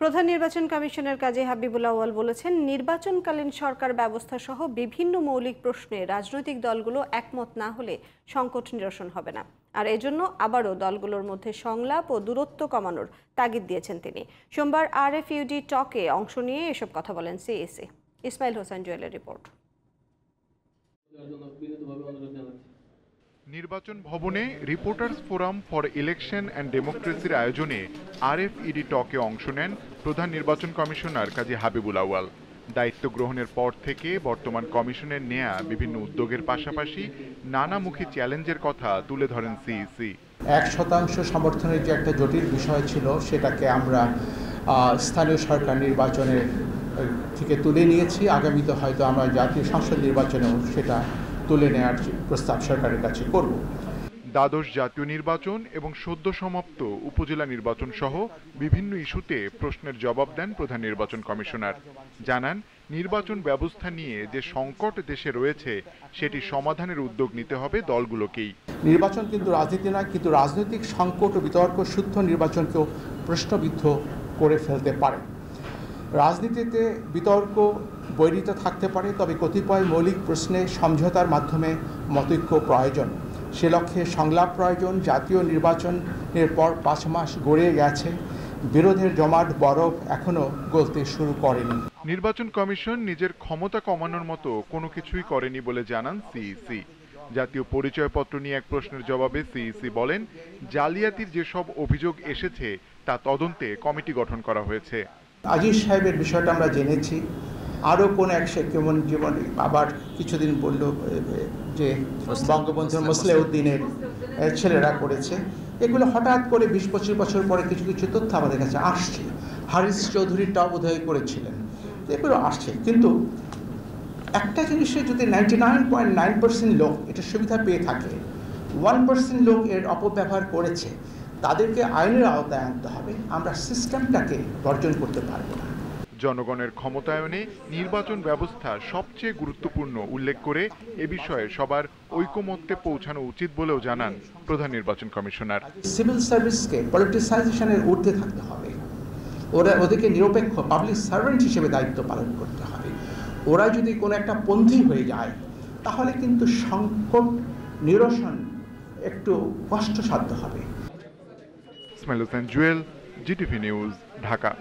প্রধান নির্বাচন কমিশনের কাজী হাবিবুল আউয়াল বলেছেন, নির্বাচনকালীন সরকার ব্যবস্থা সহ বিভিন্ন মৌলিক প্রশ্নে রাজনৈতিক দলগুলো একমত না হলে সংকট নিরসন হবে না। আর এজন্য আবারও দলগুলোর মধ্যে সংলাপ ও দূরত্ব কমানোর তাগিদ দিয়েছেন তিনি। সোমবার RFUD টকে অংশ নিয়ে এসব কথা বলেন সিএসি। ইসমাইল হোসেন জুয়েলের রিপোর্ট। নির্বাচন ভবনে reporters forum for election and ডেমোক্রেসির আয়োজনে RFED টকে অংশ নেন প্রধান নির্বাচন কমিশনার কাজী হাবিবুল আউয়াল। দায়িত্ব গ্রহণের পর থেকে বর্তমান কমিশনের নেয়া বিভিন্ন উদ্যোগের পাশাপাশি নানামুখী চ্যালেঞ্জের কথা তুলে ধরেন সিইসি। 1% সমর্থনের যে একটা জটিল বিষয় ছিল, সেটাকে আমরা স্থানীয় সরকার নির্বাচনের থেকে তুলে নিয়েছি। আগামীতে হয়তো আমরা জাতীয় সংসদ নির্বাচনেও সেটা তুলে নেওয়ার প্রস্তাব সরকারের কাছে করব। দ্বাদশ জাতীয় নির্বাচন এবং সদ্য সমাপ্ত উপজেলা নির্বাচন সহ বিভিন্ন ইস্যুতে প্রশ্নের জবাব দেন প্রধান নির্বাচন কমিশনার। জানান, নির্বাচন ব্যবস্থা নিয়ে যে সংকট দেশে রয়েছে সেটি সমাধানের উদ্যোগ নিতে হবে দলগুলোকেই। নির্বাচন কিন্তু রাজনীতি নয়, কিন্তু রাজনৈতিক সংকট ও বিতর্ক শুদ্ধ নির্বাচনকেও প্রশ্নবিদ্ধ করে ফেলতে পারে। রাজনীতিতে বিতর্ক বৈরিতা থাকতে পারে, তবে কতিপয় মৌলিক প্রশ্নে সমঝোতার মাধ্যমে মতৈক্য প্রয়োজন। সে লক্ষ্যে সংলাপ প্রয়োজন। জাতীয় নির্বাচনের পর 5 মাস গড়িয়ে গেছে, বিরোধের জমাট বরফ এখনও গলতে শুরু করেনি। নির্বাচন কমিশন নিজের ক্ষমতা কমানোর মতো কোনো কিছুই করেনি বলে জানান সিইসি। জাতীয় পরিচয়পত্র নিয়ে এক প্রশ্নের জবাবে সিইসি বলেন, জালিয়াতির যেসব অভিযোগ এসেছে তা তদন্তে কমিটি গঠন করা হয়েছে। আজিজ সাহেবের বিষয়টা আমরা জেনেছি। আরও কোন এক কেমন জীবনে আবার কিছুদিন বলল যে বঙ্গবন্ধু মুসলিউদ্দিনের ছেলেরা করেছে। এগুলো হঠাৎ করে 20-25 বছর পরে কিছু কিছু তথ্য আমাদের কাছে আসছে। হারিস চৌধুরীটাও বোধহয় করেছিলেন, এগুলো আসছে। কিন্তু একটা জিনিসে যদি 99.9% লোক এটা সুবিধা পেয়ে থাকে, 1% লোক এর অপব্যবহার করেছে, তাদেরকে আইনের আওতায় আনতে হবে। আমরা সিস্টেমটাকে বর্জন করতে পারবো না। জনগণের ক্ষমতায়নে নির্বাচন ব্যবস্থা সবচেয়ে গুরুত্বপূর্ণ উল্লেখ করে এ বিষয়ে সবার ঐকমত্যে পৌঁছানো উচিত বলেও জানান প্রধান নির্বাচন কমিশনার। সিভিল সার্ভিসকে পলিটিসাইজেশনের ঊর্ধ্বে থাকতে হবে। ওদেরকে নিরপেক্ষ পাবলিক সার্ভেন্ট হিসেবে দায়িত্ব পালন করতে হবে। ওরা যদি কোনো একটা পন্থী হয়ে যায়, তাহলে কিন্তু সংকট নিরসন একটু কষ্টসাধ্য হবে। Ismail Hossain Jewel, GTV news, Dhaka.